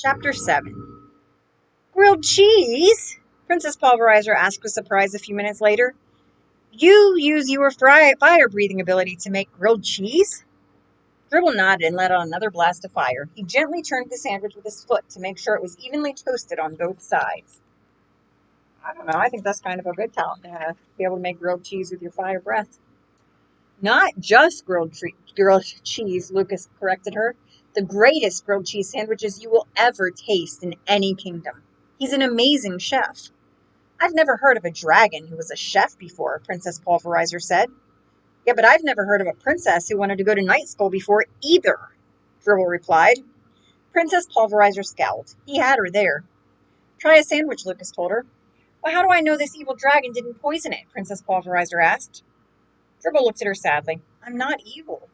Chapter 7. Grilled cheese? Princess Pulverizer asked with surprise a few minutes later. You use your fire-breathing ability to make grilled cheese? Dribble nodded and let out another blast of fire. He gently turned the sandwich with his foot to make sure it was evenly toasted on both sides. I don't know, I think that's kind of a good talent to have, be able to make grilled cheese with your fire breath. Not just grilled cheese, Lucas corrected her. The greatest grilled cheese sandwiches you will ever taste in any kingdom. He's an amazing chef. I've never heard of a dragon who was a chef before, Princess Pulverizer said. Yeah, but I've never heard of a princess who wanted to go to night school before either, Dribble replied. Princess Pulverizer scowled. He had her there. Try a sandwich, Lucas told her. Well, how do I know this evil dragon didn't poison it? Princess Pulverizer asked. Dribble looked at her sadly. I'm not evil.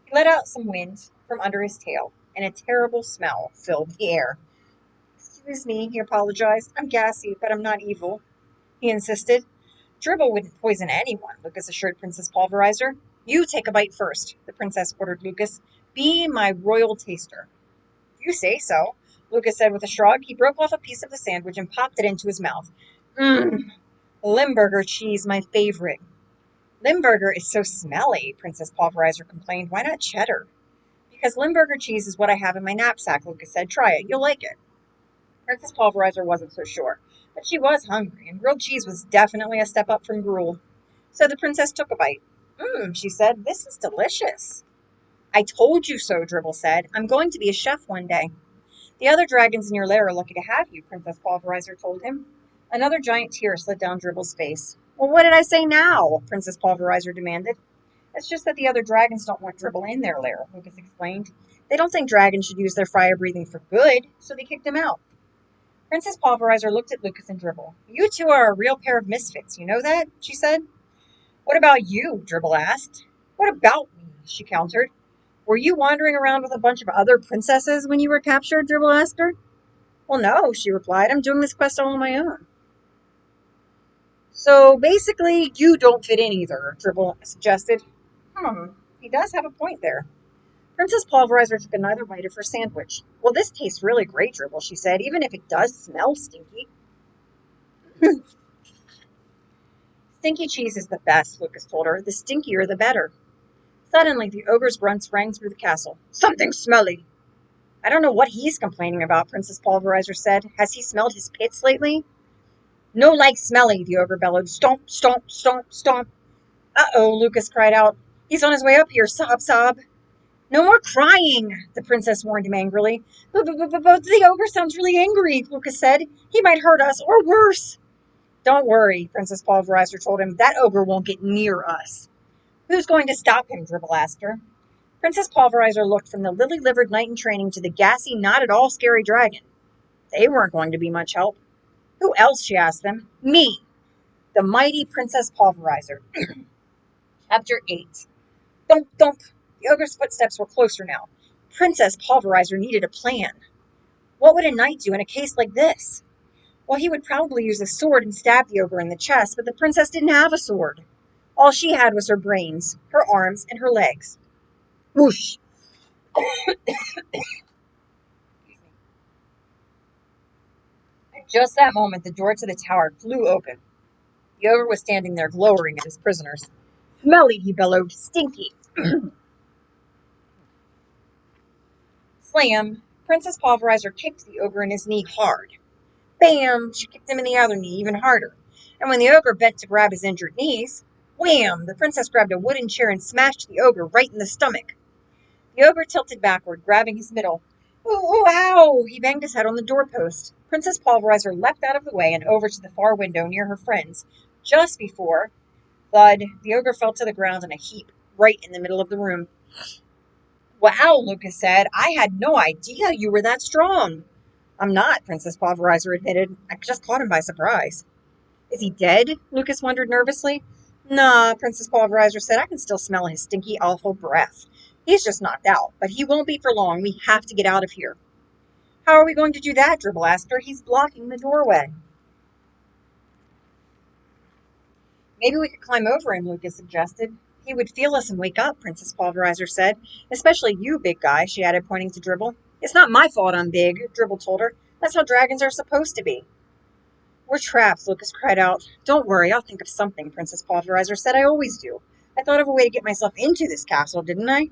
He let out some wind from under his tail, and a terrible smell filled the air. Excuse me, he apologized. I'm gassy, but I'm not evil, he insisted. Dribble wouldn't poison anyone, Lucas assured Princess Pulverizer. You take a bite first, the princess ordered Lucas. Be my royal taster. If you say so, Lucas said with a shrug. He broke off a piece of the sandwich and popped it into his mouth. Limburger cheese, my favorite. Limburger is so smelly, Princess Pulverizer complained. Why not cheddar? Because Limburger cheese is what I have in my knapsack, Lucas said. Try it. You'll like it. Princess Pulverizer wasn't so sure, but she was hungry, and grilled cheese was definitely a step up from gruel. So the princess took a bite. She said, this is delicious. I told you so, Dribble said. I'm going to be a chef one day. The other dragons in your lair are lucky to have you, Princess Pulverizer told him. Another giant tear slid down Dribble's face. Well, what did I say now? Princess Pulverizer demanded. It's just that the other dragons don't want Dribble in their lair, Lucas explained. They don't think dragons should use their fire breathing for good, so they kicked him out. Princess Pulverizer looked at Lucas and Dribble. You two are a real pair of misfits, you know that? She said. What about you? Dribble asked. What about me? She countered. Were you wandering around with a bunch of other princesses when you were captured? Dribble asked her. Well, no, she replied. I'm doing this quest all on my own. So basically, you don't fit in either, Dribble suggested. He does have a point there. Princess Pulverizer took another bite of her sandwich. Well, this tastes really great, Dribble, she said, even if it does smell stinky. Stinky cheese is the best, Lucas told her. The stinkier, the better. Suddenly, the ogre's grunts rang through the castle. Something smelly. I don't know what he's complaining about, Princess Pulverizer said. Has he smelled his pits lately? No like smelly, the ogre bellowed. Stomp, stomp, stomp, stomp. Uh-oh, Lucas cried out. He's on his way up here, sob, sob. No more crying, the princess warned him angrily. But the ogre sounds really angry, Lucas said. He might hurt us, or worse. Don't worry, Princess Pulverizer told him. That ogre won't get near us. Who's going to stop him? Dribble asked her. Princess Pulverizer looked from the lily-livered knight in training to the gassy, not at all scary dragon. They weren't going to be much help. Who else? She asked them. Me, the mighty Princess Pulverizer. Chapter 8. Thump, thump. The ogre's footsteps were closer now. Princess Pulverizer needed a plan. What would a knight do in a case like this? Well, he would probably use a sword and stab the ogre in the chest, but the princess didn't have a sword. All she had was her brains, her arms, and her legs. Whoosh! At just that moment, the door to the tower flew open. The ogre was standing there, glowering at his prisoners. Smelly, he bellowed. Stinky. Slam! Princess Pulverizer kicked the ogre in his knee hard. Bam! She kicked him in the other knee even harder. And when the ogre bent to grab his injured knees, wham! The princess grabbed a wooden chair and smashed the ogre right in the stomach. The ogre tilted backward, grabbing his middle. Oh, ow! He banged his head on the doorpost. Princess Pulverizer leapt out of the way and over to the far window near her friends. Just before, thud, the ogre fell to the ground in a heap, right in the middle of the room. Wow, Lucas said. I had no idea you were that strong. I'm not, Princess Pulverizer admitted. I just caught him by surprise. Is he dead? Lucas wondered nervously. Nah, Princess Pulverizer said. I can still smell his stinky, awful breath. He's just knocked out, but he won't be for long. We have to get out of here. How are we going to do that? Dribble asked her. He's blocking the doorway. Maybe we could climb over him, Lucas suggested. He would feel us and wake up, Princess Pulverizer said. Especially you, big guy, she added, pointing to Dribble. It's not my fault I'm big, Dribble told her. That's how dragons are supposed to be. We're trapped, Lucas cried out. Don't worry, I'll think of something, Princess Pulverizer said. I always do. I thought of a way to get myself into this castle, didn't I?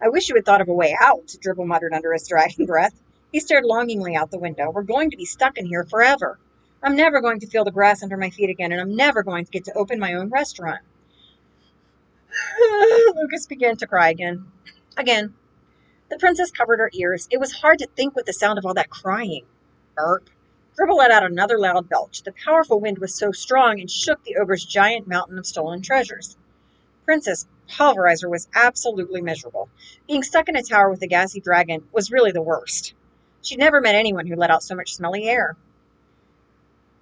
I wish you had thought of a way out, Dribble muttered under his dragon breath. He stared longingly out the window. We're going to be stuck in here forever. I'm never going to feel the grass under my feet again, and I'm never going to get to open my own restaurant. Lucas began to cry again. Again. The princess covered her ears. It was hard to think with the sound of all that crying. Burp. Dribble let out another loud belch. The powerful wind was so strong and shook the ogre's giant mountain of stolen treasures. Princess Pulverizer was absolutely miserable. Being stuck in a tower with a gassy dragon was really the worst. She'd never met anyone who let out so much smelly air.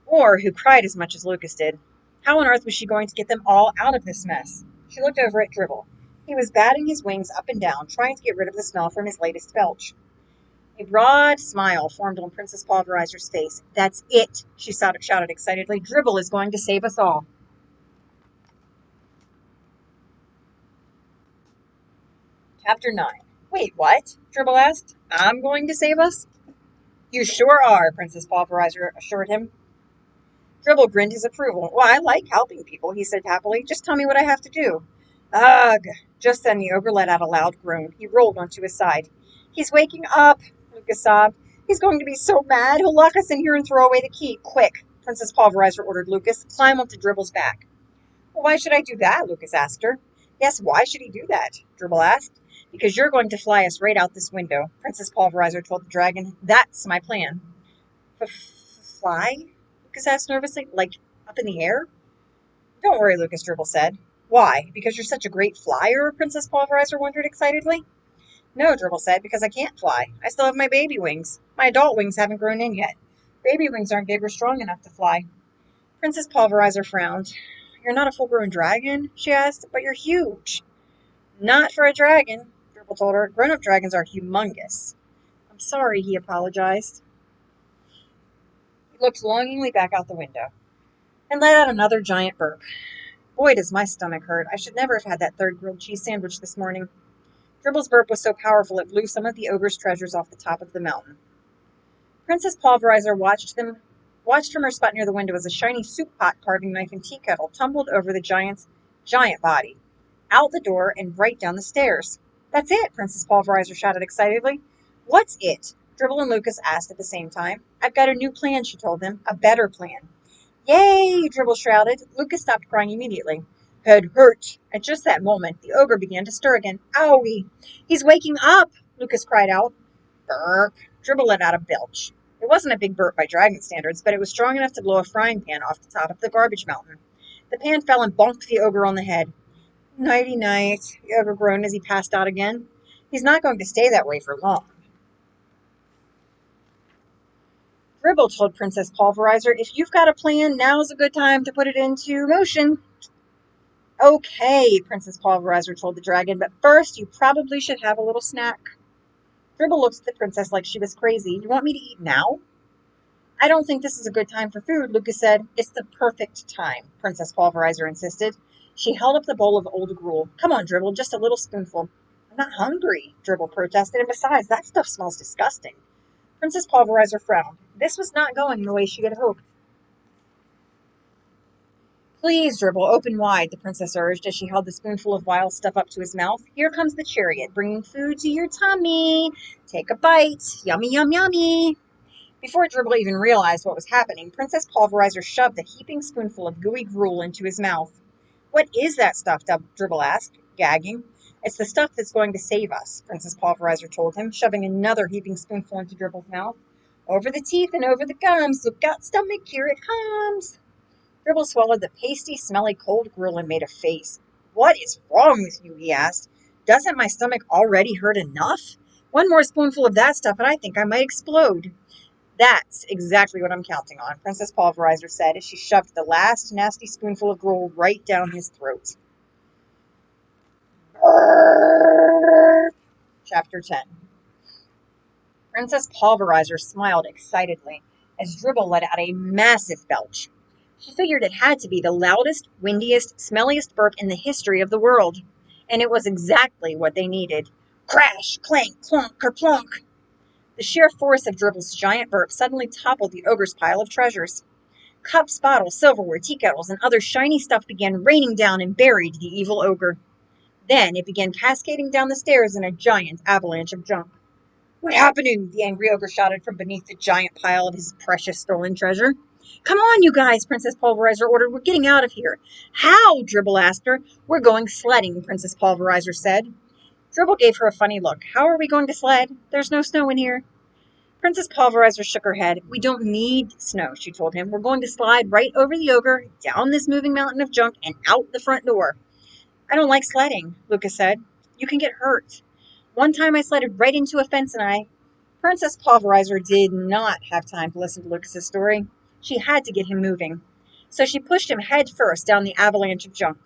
Or who cried as much as Lucas did. How on earth was she going to get them all out of this mess? She looked over at Dribble. He was batting his wings up and down, trying to get rid of the smell from his latest belch. A broad smile formed on Princess Pulverizer's face. That's it, she shouted excitedly. Dribble is going to save us all. Chapter 9. Wait, what? Dribble asked. I'm going to save us? You sure are, Princess Pulverizer assured him. Dribble grinned his approval. Well, I like helping people, he said happily. Just tell me what I have to do. Ugh! Just then the ogre let out a loud groan. He rolled onto his side. He's waking up, Lucas sobbed. He's going to be so mad. He'll lock us in here and throw away the key. Quick, Princess Pulverizer ordered Lucas. Climb onto Dribble's back. Well, why should I do that? Lucas asked her. Yes, why should he do that? Dribble asked. Because you're going to fly us right out this window, Princess Pulverizer told the dragon. That's my plan. Fly? Lucas asked nervously. Like, up in the air? Don't worry, Lucas, Dribble said. Why? Because you're such a great flyer? Princess Pulverizer wondered excitedly. No, Dribble said, because I can't fly. I still have my baby wings. My adult wings haven't grown in yet. Baby wings aren't big or strong enough to fly. Princess Pulverizer frowned. You're not a full-grown dragon? She asked, but you're huge. Not for a dragon, Dribble told her. Grown-up dragons are humongous. I'm sorry, he apologized. He looked longingly back out the window and let out another giant burp. Boy, does my stomach hurt. I should never have had that third grilled cheese sandwich this morning. Dribble's burp was so powerful it blew some of the ogre's treasures off the top of the mountain. Princess Pulverizer watched from her spot near the window as a shiny soup pot, carving knife, and tea kettle tumbled over the giant's giant body, out the door and right down the stairs. That's it, Princess Pulverizer shouted excitedly. What's it? Dribble and Lucas asked at the same time. I've got a new plan, she told them. A better plan. Yay! Dribble shouted. Lucas stopped crying immediately. Head hurt. At just that moment, the ogre began to stir again. Owie! He's waking up! Lucas cried out. Burp! Dribble let out a belch. It wasn't a big burp by dragon standards, but it was strong enough to blow a frying pan off the top of the garbage mountain. The pan fell and bonked the ogre on the head. Nighty-night, the ogre groaned as he passed out again. He's not going to stay that way for long. Dribble told Princess Pulverizer, if you've got a plan, now's a good time to put it into motion. Okay, Princess Pulverizer told the dragon, but first you probably should have a little snack. Dribble looked at the princess like she was crazy. You want me to eat now? I don't think this is a good time for food, Lucas said. It's the perfect time, Princess Pulverizer insisted. She held up the bowl of old gruel. Come on, Dribble, just a little spoonful. I'm not hungry, Dribble protested, and besides, that stuff smells disgusting. Princess Pulverizer frowned. This was not going the way she had hoped. Please, Dribble, open wide, the princess urged as she held the spoonful of wild stuff up to his mouth. Here comes the chariot, bringing food to your tummy. Take a bite. Yummy, yum, yummy. Before Dribble even realized what was happening, Princess Pulverizer shoved a heaping spoonful of gooey gruel into his mouth. What is that stuff? Dribble asked, gagging. It's the stuff that's going to save us, Princess Pulverizer told him, shoving another heaping spoonful into Dribble's mouth. Over the teeth and over the gums. Look out, stomach, here it comes. Dribble swallowed the pasty, smelly, cold gruel and made a face. What is wrong with you? He asked. Doesn't my stomach already hurt enough? One more spoonful of that stuff and I think I might explode. That's exactly what I'm counting on, Princess Pulverizer said as she shoved the last nasty spoonful of gruel right down his throat. Chapter 10. Princess Pulverizer smiled excitedly as Dribble let out a massive belch. She figured it had to be the loudest, windiest, smelliest burp in the history of the world. And it was exactly what they needed. Crash, clank, clonk, kerplonk. The sheer force of Dribble's giant burp suddenly toppled the ogre's pile of treasures. Cups, bottles, silverware, tea kettles, and other shiny stuff began raining down and buried the evil ogre. Then it began cascading down the stairs in a giant avalanche of junk. "What happened?" the angry ogre shouted from beneath the giant pile of his precious stolen treasure. "Come on, you guys," Princess Pulverizer ordered. "We're getting out of here." "How?" Dribble asked her. "We're going sledding," Princess Pulverizer said. Dribble gave her a funny look. "How are we going to sled? There's no snow in here." Princess Pulverizer shook her head. "We don't need snow," she told him. "We're going to slide right over the ogre, down this moving mountain of junk, and out the front door." "I don't like sledding," Lucas said. "You can get hurt. One time I sledded right into a fence and Princess Pulverizer did not have time to listen to Lucas's story. She had to get him moving. So she pushed him head first down the avalanche of junk.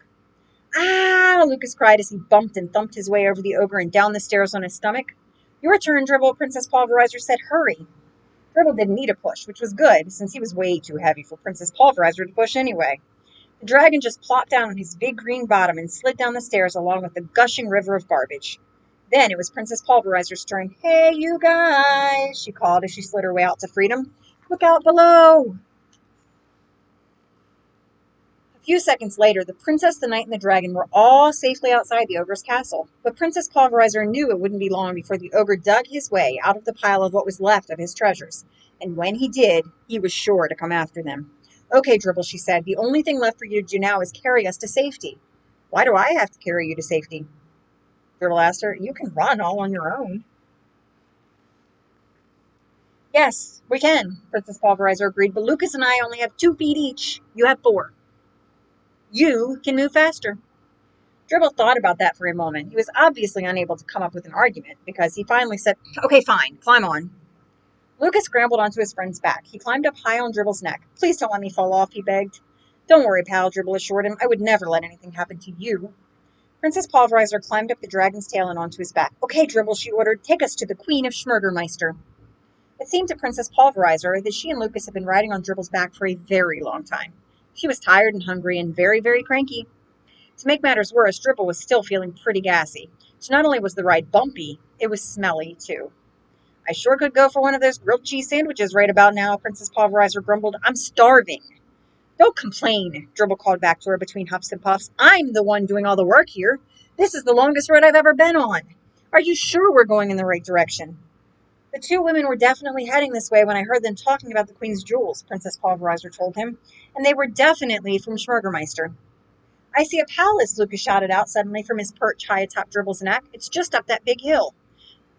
"Ah!" Lucas cried as he bumped and thumped his way over the ogre and down the stairs on his stomach. "Your turn, Dribble," Princess Pulverizer said. "Hurry." Dribble didn't need a push, which was good, since he was way too heavy for Princess Pulverizer to push anyway. The dragon just plopped down on his big green bottom and slid down the stairs along with the gushing river of garbage. Then it was Princess Pulverizer's turn. "Hey, you guys," she called as she slid her way out to freedom. "Look out below." A few seconds later, the princess, the knight, and the dragon were all safely outside the ogre's castle. But Princess Pulverizer knew it wouldn't be long before the ogre dug his way out of the pile of what was left of his treasures. And when he did, he was sure to come after them. "Okay, Dribble," she said, "the only thing left for you to do now is carry us to safety." "Why do I have to carry you to safety?" Dribble asked her. "You can run all on your own." "Yes, we can," Princess Pulverizer agreed, "but Lucas and I only have 2 feet each. You have 4. You can move faster." Dribble thought about that for a moment. He was obviously unable to come up with an argument, because he finally said, "Okay, fine, climb on." Lucas scrambled onto his friend's back. He climbed up high on Dribble's neck. "Please don't let me fall off," he begged. "Don't worry, pal," Dribble assured him. "I would never let anything happen to you." Princess Pulverizer climbed up the dragon's tail and onto his back. "Okay, Dribble," she ordered, "take us to the Queen of Schmurgermeister." It seemed to Princess Pulverizer that she and Lucas had been riding on Dribble's back for a very long time. She was tired and hungry and very, very cranky. To make matters worse, Dribble was still feeling pretty gassy. So not only was the ride bumpy, it was smelly, too. "I sure could go for one of those grilled cheese sandwiches right about now," Princess Pulverizer grumbled. "I'm starving." "Don't complain," Dribble called back to her between huffs and puffs. "I'm the one doing all the work here. This is the longest ride I've ever been on. Are you sure we're going in the right direction?" "The 2 women were definitely heading this way when I heard them talking about the Queen's jewels," Princess Pulverizer told him. "And they were definitely from Schmurgermeister." "I see a palace," Lucas shouted out suddenly from his perch high atop Dribble's neck. "It's just up that big hill."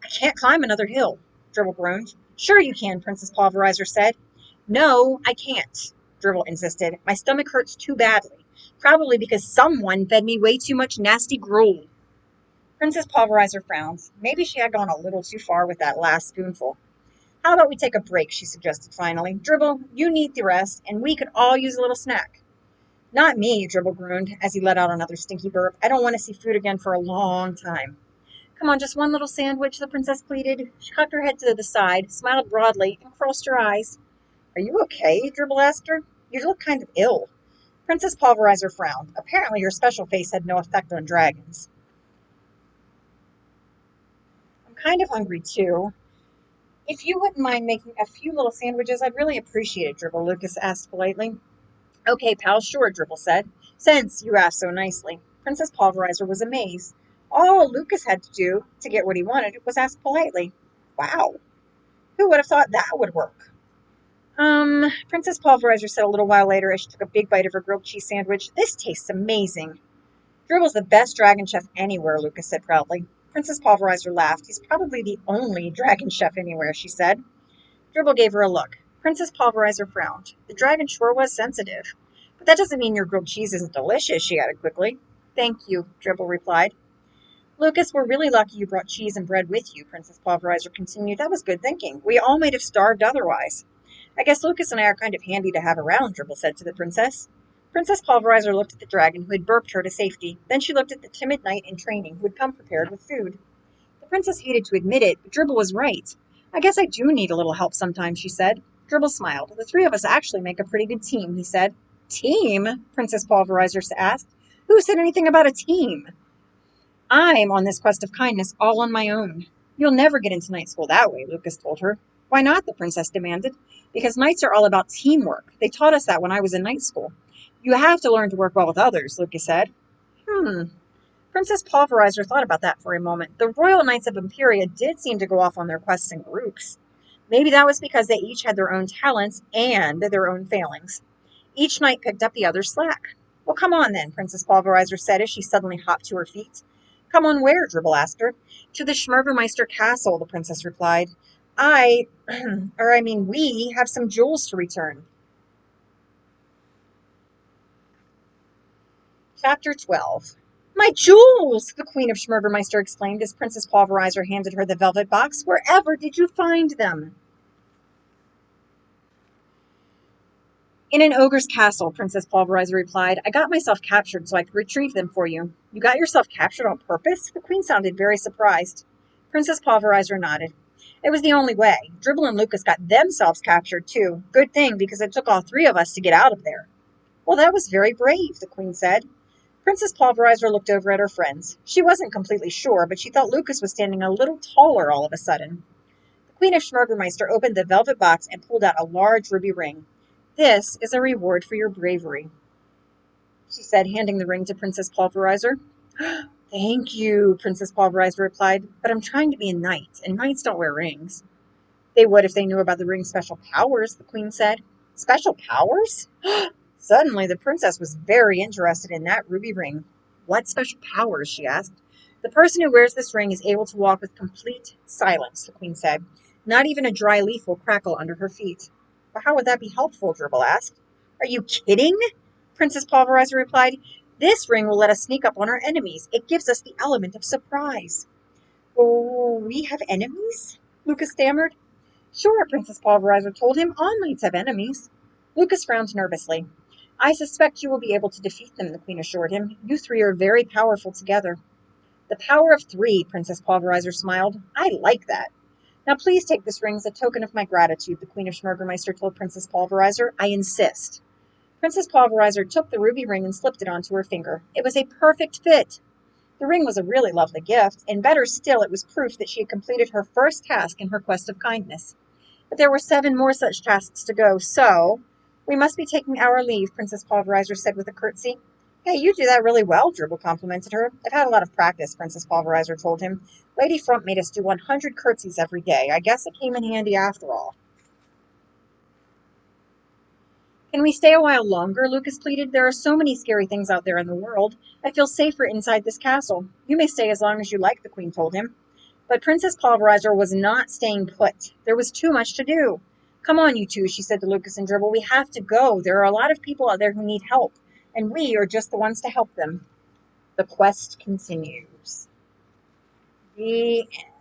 "I can't climb another hill," Dribble groaned. "Sure you can," Princess Pulverizer said. "No, I can't," Dribble insisted. "My stomach hurts too badly. Probably because someone fed me way too much nasty gruel." Princess Pulverizer frowned. Maybe she had gone a little too far with that last spoonful. "How about we take a break?" she suggested finally. "Dribble, you need the rest, and we could all use a little snack." "Not me," Dribble groaned as he let out another stinky burp. "I don't want to see food again for a long time." "Come on, just one little sandwich," the princess pleaded. She cocked her head to the side, smiled broadly, and crossed her eyes. "Are you okay?" Dribble asked her. "You look kind of ill." Princess Pulverizer frowned. Apparently her special face had no effect on dragons. "I'm kind of hungry, too. If you wouldn't mind making a few little sandwiches, I'd really appreciate it," Dribble, Lucas asked politely. "Okay, pal, sure," Dribble said. "Since you asked so nicely." Princess Pulverizer was amazed. All Lucas had to do to get what he wanted was ask politely. Wow, who would have thought that would work? Princess Pulverizer said a little while later as she took a big bite of her grilled cheese sandwich. "This tastes amazing." "Dribble's the best dragon chef anywhere," Lucas said proudly. Princess Pulverizer laughed. "He's probably the only dragon chef anywhere," she said. Dribble gave her a look. Princess Pulverizer frowned. The dragon sure was sensitive. "But that doesn't mean your grilled cheese isn't delicious," she added quickly. "Thank you," Dribble replied. "Lucas, we're really lucky you brought cheese and bread with you," Princess Pulverizer continued. "That was good thinking. We all might have starved otherwise." "I guess Lucas and I are kind of handy to have around," Dribble said to the princess. Princess Pulverizer looked at the dragon who had burped her to safety. Then she looked at the timid knight in training who had come prepared with food. The princess hated to admit it, but Dribble was right. "I guess I do need a little help sometimes," she said. Dribble smiled. "The 3 of us actually make a pretty good team," he said. "Team?" Princess Pulverizer asked. "Who said anything about a team?" "I'm on this quest of kindness all on my own." You'll never get into night school that way, Lucas told her. Why not? The princess demanded. Because knights are all about teamwork. They taught us that when I was in night school. You have to learn to work well with others, Lucas said. Hmm. Princess Pulverizer thought about that for a moment. The Royal Knights of Imperia did seem to go off on their quests in groups. Maybe that was because they each had their own talents and their own failings. Each knight picked up the other's slack. Well, come on then, Princess Pulverizer said as she suddenly hopped to her feet. Come on where? Dribble asked her. To the Schmergermeister castle, the princess replied. We have some jewels to return. Chapter 12. My jewels! The Queen of Schmergermeister exclaimed as Princess Pulverizer handed her the velvet box. Wherever did you find them? In an ogre's castle, Princess Pulverizer replied. I got myself captured so I could retrieve them for you. You got yourself captured on purpose? The queen sounded very surprised. Princess Pulverizer nodded. It was the only way. Dribble and Lucas got themselves captured, too. Good thing, because it took all three of us to get out of there. Well, that was very brave, the queen said. Princess Pulverizer looked over at her friends. She wasn't completely sure, but she thought Lucas was standing a little taller all of a sudden. The Queen of Schmergermeister opened the velvet box and pulled out a large ruby ring. This is a reward for your bravery, she said, handing the ring to Princess Pulverizer. Thank you, Princess Pulverizer replied, but I'm trying to be a knight, and knights don't wear rings. They would if they knew about the ring's special powers, the queen said. Special powers? Suddenly, the princess was very interested in that ruby ring. What special powers? She asked. The person who wears this ring is able to walk with complete silence, the queen said. Not even a dry leaf will crackle under her feet. But how would that be helpful? Dribble asked. Are you kidding? Princess Pulverizer replied. This ring will let us sneak up on our enemies. It gives us the element of surprise. Oh, we have enemies? Lucas stammered. Sure, Princess Pulverizer told him. All knights have enemies. Lucas frowned nervously. I suspect you will be able to defeat them, the queen assured him. You three are very powerful together. The power of three, Princess Pulverizer smiled. I like that. Now please take this ring as a token of my gratitude, the Queen of Schmergermeister told Princess Pulverizer. I insist. Princess Pulverizer took the ruby ring and slipped it onto her finger. It was a perfect fit. The ring was a really lovely gift, and better still, it was proof that she had completed her first task in her quest of kindness. But there were 7 more such tasks to go, so we must be taking our leave, Princess Pulverizer said with a curtsy. Hey, you do that really well, Dribble complimented her. I've had a lot of practice, Princess Pulverizer told him. Lady Frump made us do 100 curtsies every day. I guess it came in handy after all. Can we stay a while longer? Lucas pleaded. There are so many scary things out there in the world. I feel safer inside this castle. You may stay as long as you like, the queen told him. But Princess Pulverizer was not staying put. There was too much to do. Come on, you two, she said to Lucas and Dribble. We have to go. There are a lot of people out there who need help, and we are just the ones to help them. The quest continues. The end.